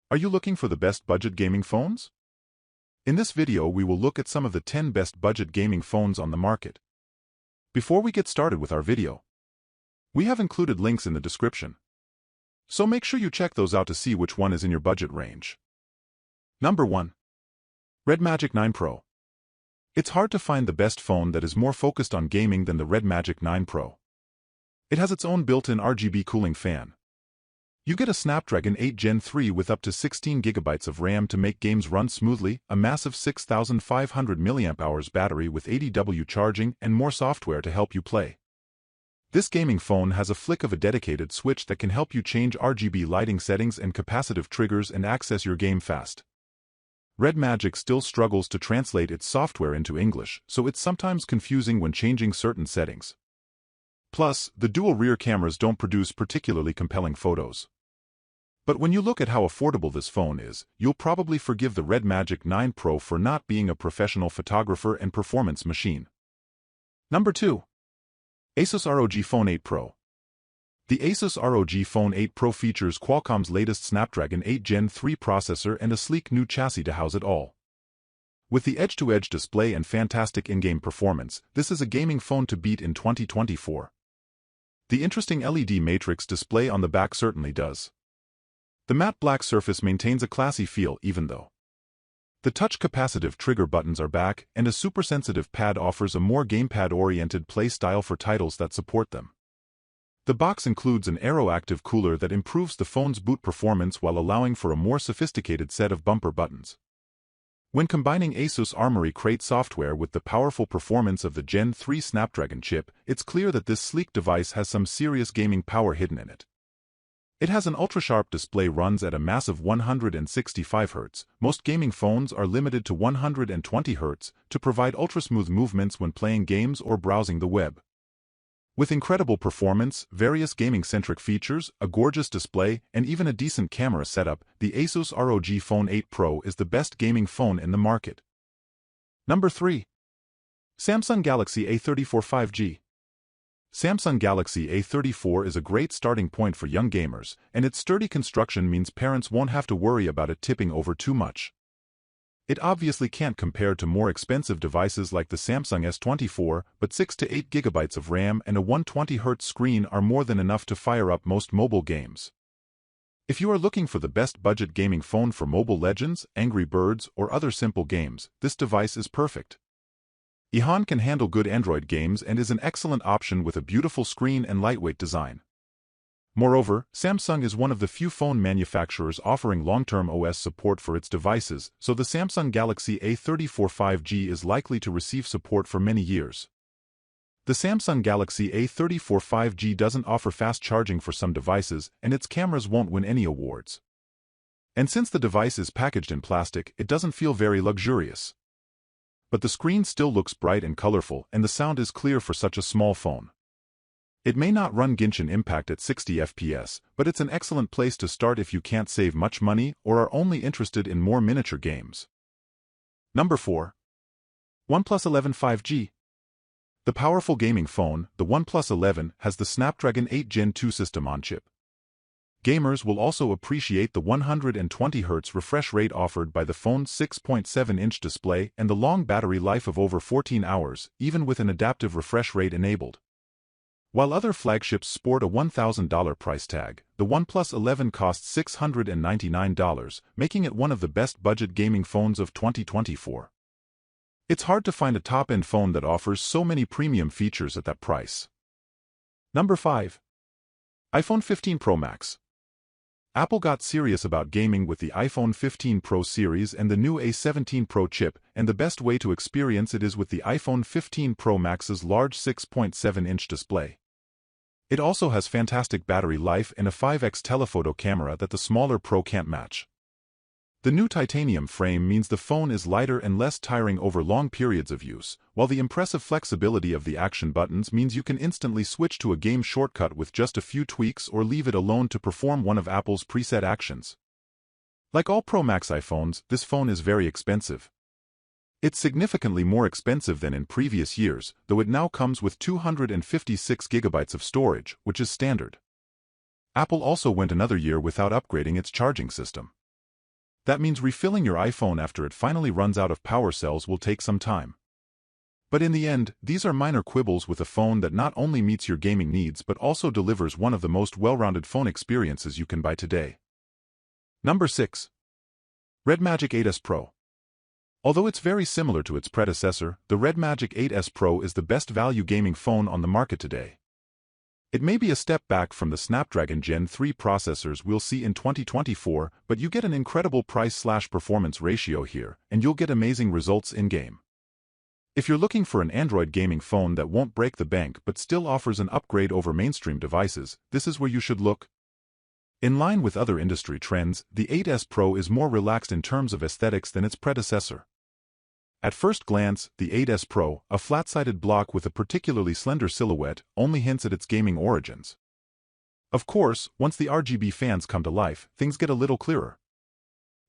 Are you looking for the best budget gaming phones? In this video, we will look at some of the 10 best budget gaming phones on the market. Before we get started with our video, we have included links in the description, so make sure you check those out to see which one is in your budget range. Number 1. Red Magic 9 Pro. It's hard to find the best phone that is more focused on gaming than the Red Magic 9 Pro. It has its own built-in RGB cooling fan. You get a Snapdragon 8 Gen 3 with up to 16 GB of RAM to make games run smoothly, a massive 6,500 mAh battery with 80W charging, and more software to help you play. This gaming phone has a flick of a dedicated switch that can help you change RGB lighting settings and capacitive triggers and access your game fast. Red Magic still struggles to translate its software into English, so it's sometimes confusing when changing certain settings. Plus, the dual rear cameras don't produce particularly compelling photos. But when you look at how affordable this phone is, you'll probably forgive the Red Magic 9 Pro for not being a professional photographer and performance machine. Number 2. Asus ROG Phone 8 Pro. The Asus ROG Phone 8 Pro features Qualcomm's latest Snapdragon 8 Gen 3 processor and a sleek new chassis to house it all. With the edge-to-edge display and fantastic in-game performance, this is a gaming phone to beat in 2024. The interesting LED matrix display on the back certainly does. The matte black surface maintains a classy feel even though the touch capacitive trigger buttons are back, and a super-sensitive pad offers a more gamepad-oriented play style for titles that support them. The box includes an Aero-active cooler that improves the phone's boot performance while allowing for a more sophisticated set of bumper buttons. When combining Asus Armoury Crate software with the powerful performance of the Gen 3 Snapdragon chip, it's clear that this sleek device has some serious gaming power hidden in it. It has an ultra-sharp display, runs at a massive 165 Hz. Most gaming phones are limited to 120 Hz to provide ultra-smooth movements when playing games or browsing the web. With incredible performance, various gaming-centric features, a gorgeous display, and even a decent camera setup, the Asus ROG Phone 8 Pro is the best gaming phone in the market. Number 3. Samsung Galaxy A34 5G. Samsung Galaxy A34 is a great starting point for young gamers, and its sturdy construction means parents won't have to worry about it tipping over too much. It obviously can't compare to more expensive devices like the Samsung S24, but 6 to 8 GB of RAM and a 120Hz screen are more than enough to fire up most mobile games. If you are looking for the best budget gaming phone for Mobile Legends, Angry Birds, or other simple games, this device is perfect. Ihan can handle good Android games and is an excellent option with a beautiful screen and lightweight design. Moreover, Samsung is one of the few phone manufacturers offering long-term OS support for its devices, so the Samsung Galaxy A34 5G is likely to receive support for many years. The Samsung Galaxy A34 5G doesn't offer fast charging for some devices, and its cameras won't win any awards. And since the device is packaged in plastic, it doesn't feel very luxurious. But the screen still looks bright and colorful, and the sound is clear for such a small phone. It may not run Genshin Impact at 60 FPS, but it's an excellent place to start if you can't save much money or are only interested in more miniature games. Number 4. OnePlus 11 5G. The powerful gaming phone, the OnePlus 11, has the Snapdragon 8 Gen 2 system on chip. Gamers will also appreciate the 120 Hz refresh rate offered by the phone's 6.7-inch display and the long battery life of over 14 hours, even with an adaptive refresh rate enabled. While other flagships sport a $1,000 price tag, the OnePlus 11 costs $699, making it one of the best budget gaming phones of 2024. It's hard to find a top-end phone that offers so many premium features at that price. Number 5. iPhone 15 Pro Max. Apple got serious about gaming with the iPhone 15 Pro series and the new A17 Pro chip, and the best way to experience it is with the iPhone 15 Pro Max's large 6.7-inch display. It also has fantastic battery life and a 5x telephoto camera that the smaller Pro can't match. The new titanium frame means the phone is lighter and less tiring over long periods of use, while the impressive flexibility of the action buttons means you can instantly switch to a game shortcut with just a few tweaks or leave it alone to perform one of Apple's preset actions. Like all Pro Max iPhones, this phone is very expensive. It's significantly more expensive than in previous years, though it now comes with 256 GB of storage, which is standard. Apple also went another year without upgrading its charging system. That means refilling your iPhone after it finally runs out of power cells will take some time. But in the end, these are minor quibbles with a phone that not only meets your gaming needs but also delivers one of the most well-rounded phone experiences you can buy today. Number 6. Red Magic 8S Pro. Although it's very similar to its predecessor, the Red Magic 8S Pro is the best value gaming phone on the market today. It may be a step back from the Snapdragon Gen 3 processors we'll see in 2024, but you get an incredible price-performance ratio here, and you'll get amazing results in-game. If you're looking for an Android gaming phone that won't break the bank but still offers an upgrade over mainstream devices, this is where you should look. In line with other industry trends, the 8S Pro is more relaxed in terms of aesthetics than its predecessor. At first glance, the 8S Pro, a flat-sided block with a particularly slender silhouette, only hints at its gaming origins. Of course, once the RGB fans come to life, things get a little clearer.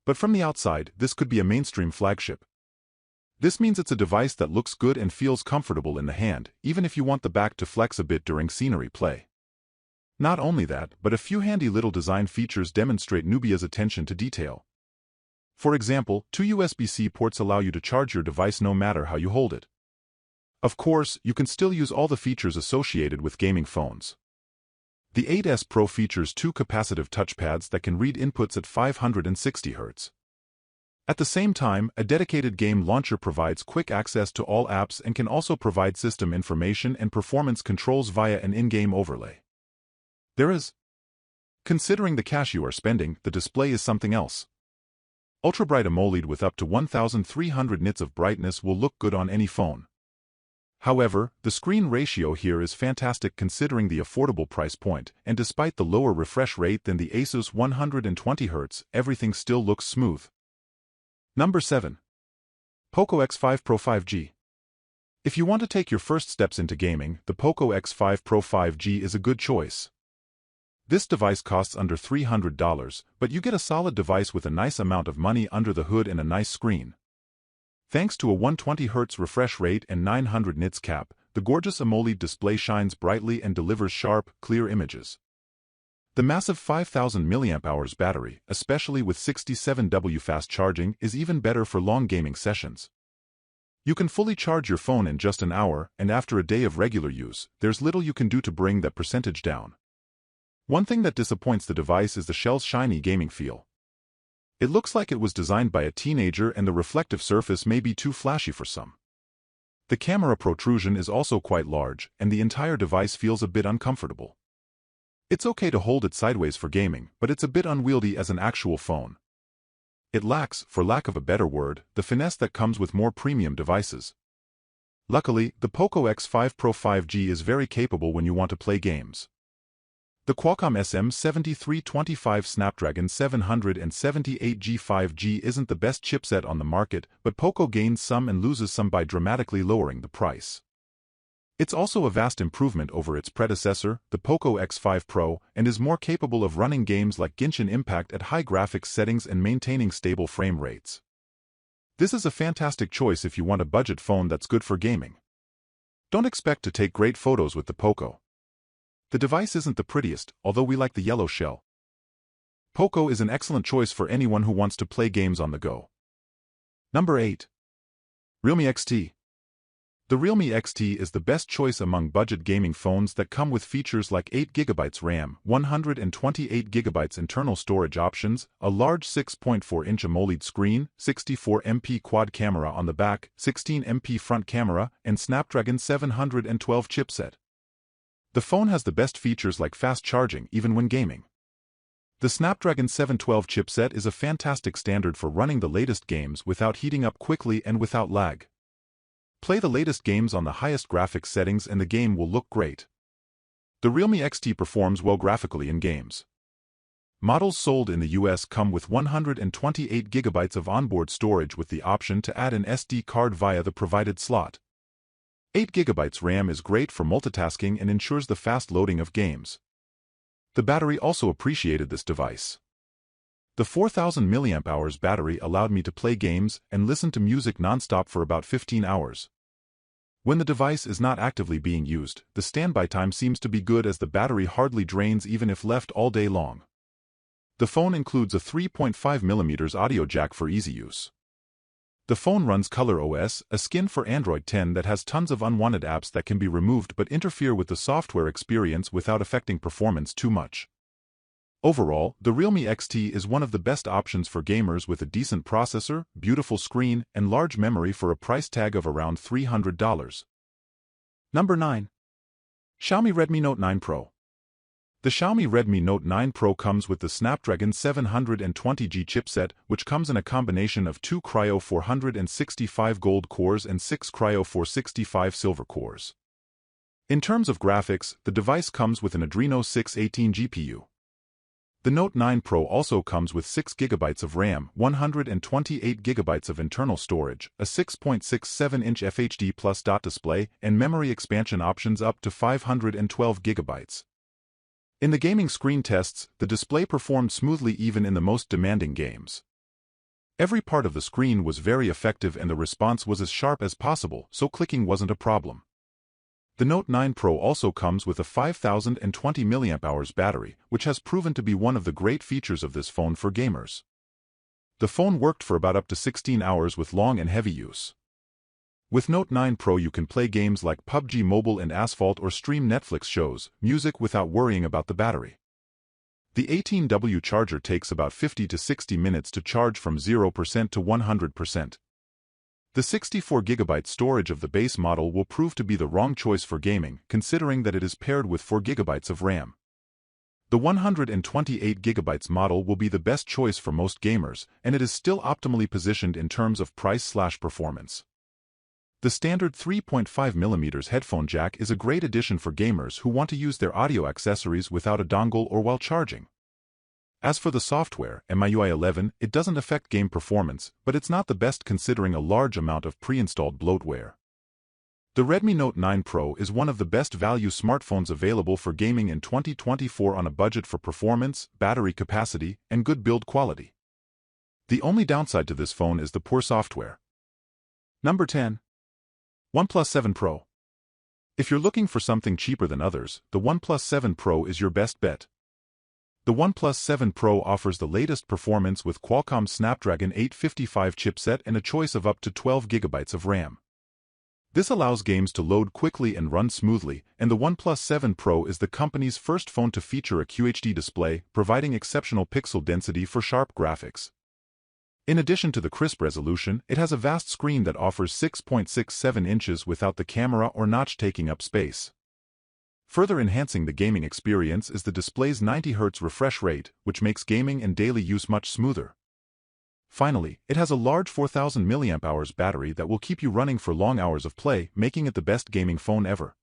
But from the outside, this could be a mainstream flagship. This means it's a device that looks good and feels comfortable in the hand, even if you want the back to flex a bit during scenery play. Not only that, but a few handy little design features demonstrate Nubia's attention to detail. For example, 2 USB-C ports allow you to charge your device no matter how you hold it. Of course, you can still use all the features associated with gaming phones. The 8S Pro features 2 capacitive touchpads that can read inputs at 560 Hz. At the same time, a dedicated game launcher provides quick access to all apps and can also provide system information and performance controls via an in-game overlay. Considering the cash you are spending, the display is something else. Ultra-bright AMOLED with up to 1300 nits of brightness will look good on any phone. However, the screen ratio here is fantastic considering the affordable price point, and despite the lower refresh rate than the Asus 120Hz, everything still looks smooth. Number 7. POCO X5 Pro 5G. If you want to take your first steps into gaming, the POCO X5 Pro 5G is a good choice. This device costs under $300, but you get a solid device with a nice amount of money under the hood and a nice screen. Thanks to a 120Hz refresh rate and 900 nits cap, the gorgeous AMOLED display shines brightly and delivers sharp, clear images. The massive 5000 mAh battery, especially with 67W fast charging, is even better for long gaming sessions. You can fully charge your phone in just an hour, and after a day of regular use, there's little you can do to bring that percentage down. One thing that disappoints the device is the shell's shiny gaming feel. It looks like it was designed by a teenager and the reflective surface may be too flashy for some. The camera protrusion is also quite large, and the entire device feels a bit uncomfortable. It's okay to hold it sideways for gaming, but it's a bit unwieldy as an actual phone. It lacks, for lack of a better word, the finesse that comes with more premium devices. Luckily, the POCO X5 Pro 5G is very capable when you want to play games. The Qualcomm SM7325 Snapdragon 778G 5G isn't the best chipset on the market, but POCO gains some and loses some by dramatically lowering the price. It's also a vast improvement over its predecessor, the POCO X5 Pro, and is more capable of running games like Genshin Impact at high graphics settings and maintaining stable frame rates. This is a fantastic choice if you want a budget phone that's good for gaming. Don't expect to take great photos with the POCO. The device isn't the prettiest, although we like the yellow shell. POCO is an excellent choice for anyone who wants to play games on the go. Number 8. Realme XT. The Realme XT is the best choice among budget gaming phones that come with features like 8GB RAM, 128GB internal storage options, a large 6.4-inch AMOLED screen, 64MP quad camera on the back, 16MP front camera, and Snapdragon 712 chipset. The phone has the best features like fast charging even when gaming. The Snapdragon 712 chipset is a fantastic standard for running the latest games without heating up quickly and without lag. Play the latest games on the highest graphics settings and the game will look great. The Realme XT performs well graphically in games. Models sold in the US come with 128GB of onboard storage with the option to add an SD card via the provided slot. 8GB RAM is great for multitasking and ensures the fast loading of games. The battery also appreciated this device. The 4000 mAh battery allowed me to play games and listen to music nonstop for about 15 hours. When the device is not actively being used, the standby time seems to be good as the battery hardly drains even if left all day long. The phone includes a 3.5mm audio jack for easy use. The phone runs Color OS, a skin for Android 10 that has tons of unwanted apps that can be removed but interfere with the software experience without affecting performance too much. Overall, the Realme XT is one of the best options for gamers with a decent processor, beautiful screen, and large memory for a price tag of around $300. Number 9. Xiaomi Redmi Note 9 Pro. The Xiaomi Redmi Note 9 Pro comes with the Snapdragon 720G chipset, which comes in a combination of 2 Cryo 465 gold cores and 6 Cryo 465 silver cores. In terms of graphics, the device comes with an Adreno 618 GPU. The Note 9 Pro also comes with 6GB of RAM, 128GB of internal storage, a 6.67-inch FHD Plus dot display, and memory expansion options up to 512GB. In the gaming screen tests, the display performed smoothly even in the most demanding games. Every part of the screen was very effective and the response was as sharp as possible, so clicking wasn't a problem. The Note 9 Pro also comes with a 5020 mAh battery, which has proven to be one of the great features of this phone for gamers. The phone worked for about up to 16 hours with long and heavy use. With Note 9 Pro you can play games like PUBG Mobile and Asphalt or stream Netflix shows, music without worrying about the battery. The 18W charger takes about 50 to 60 minutes to charge from 0% to 100%. The 64GB storage of the base model will prove to be the wrong choice for gaming, considering that it is paired with 4GB of RAM. The 128GB model will be the best choice for most gamers, and it is still optimally positioned in terms of price/performance. The standard 3.5mm headphone jack is a great addition for gamers who want to use their audio accessories without a dongle or while charging. As for the software, MIUI 11, it doesn't affect game performance, but it's not the best considering a large amount of pre-installed bloatware. The Redmi Note 9 Pro is one of the best value smartphones available for gaming in 2024 on a budget for performance, battery capacity, and good build quality. The only downside to this phone is the poor software. Number 10. OnePlus 7 Pro. If you're looking for something cheaper than others, the OnePlus 7 Pro is your best bet. The OnePlus 7 Pro offers the latest performance with Qualcomm's Snapdragon 855 chipset and a choice of up to 12GB of RAM. This allows games to load quickly and run smoothly, and the OnePlus 7 Pro is the company's first phone to feature a QHD display, providing exceptional pixel density for sharp graphics. In addition to the crisp resolution, it has a vast screen that offers 6.67 inches without the camera or notch taking up space. Further enhancing the gaming experience is the display's 90Hz refresh rate, which makes gaming and daily use much smoother. Finally, it has a large 4000 mAh battery that will keep you running for long hours of play, making it the best gaming phone ever.